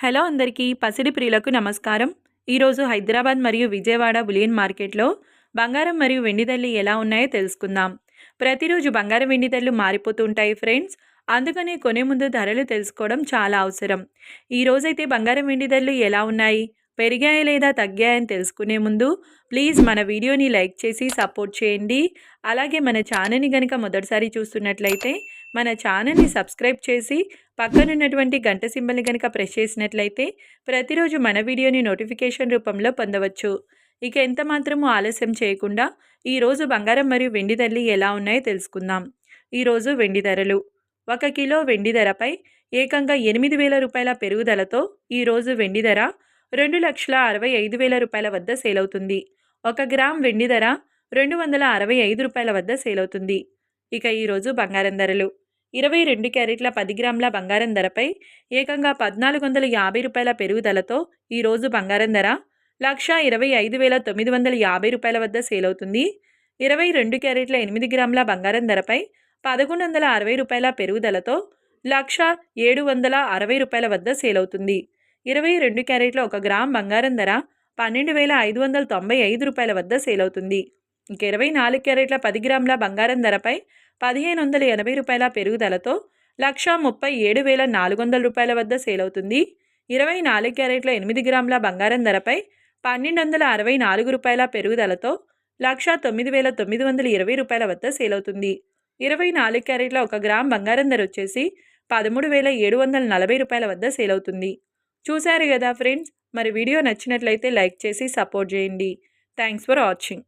Hello అందరికీ పసిడి ప్రియులకు నమస్కారం. ఈరోజు హైదరాబాద్ మరియు విజయవాడ బులియన్ మార్కెట్లో బంగారం మరియు వెండి ధరలు ఎలా ఉన్నాయో తెలుసుకుందాం. ప్రతిరోజు బంగారం వెండి ధరలు మారిపోతూ ఉంటాయి ఫ్రెండ్స్. అందుకనే కొనే ముందు ధరలు తెలుసుకోవడం చాలా అవసరం. ఈ రోజైతే బంగారం వెండి ధరలు ఎలా ఉన్నాయి, పెరిగాయా లేదా తగ్గాయని తెలుసుకునే ముందు ప్లీజ్ మన వీడియోని లైక్ చేసి సపోర్ట్ చేయండి. అలాగే మన ఛానల్ని కనుక మొదటిసారి చూస్తున్నట్లయితే మన ఛానల్ని సబ్స్క్రైబ్ చేసి పక్కనున్నటువంటి గంట సింబల్ని కనుక ప్రెస్ చేసినట్లయితే ప్రతిరోజు మన వీడియోని నోటిఫికేషన్ రూపంలో పొందవచ్చు. ఇక ఎంత మాత్రము ఆలస్యం చేయకుండా ఈరోజు బంగారం మరియు వెండి ధరలు ఎలా ఉన్నాయో తెలుసుకుందాం. ఈరోజు వెండి ధరలు 1 కిలో వెండి ధరపై ఏకంగా 8,000 రూపాయల పెరుగుదలతో ఈరోజు వెండి ధర 2,65,000 రూపాయల వద్ద సేల్ అవుతుంది. 1 గ్రామ్ వెండి ధర 265 రూపాయల వద్ద సేల్ అవుతుంది. ఇక ఈరోజు బంగారం ధరలు 22 క్యారెట్ల 10 గ్రాముల బంగారం ధరపై ఏకంగా 1,450 రూపాయల పెరుగుదలతో ఈరోజు బంగారం ధర 1,25,950 రూపాయల వద్ద సేల్ అవుతుంది. 22 క్యారెట్ల 8 గ్రాముల బంగారం ధరపై 1,160 రూపాయల పెరుగుదలతో 1,760 రూపాయల వద్ద సేల్ అవుతుంది. 22 క్యారెట్ల 1 గ్రామ్ బంగారం ధర 12,595 రూపాయల వద్ద సేల్ అవుతుంది. ఇక 24 క్యారెట్ల 10 గ్రాముల బంగారం ధరపై 1,580 రూపాయల పెరుగుదలతో 1,37,400 రూపాయల వద్ద సేల్ అవుతుంది. 24 క్యారెట్ల 8 గ్రాముల బంగారం ధరపై 1,264 రూపాయల పెరుగుదలతో 1,09,920 రూపాయల వద్ద సేల్ అవుతుంది. 24 క్యారెట్ల 1 గ్రామ్ బంగారం ధర వచ్చేసి 13,740 రూపాయల వద్ద సేల్ అవుతుంది. చూశారు కదా ఫ్రెండ్స్, మరి వీడియో నచ్చినట్లయితే లైక్ చేసి సపోర్ట్ చేయండి. Thanks for watching.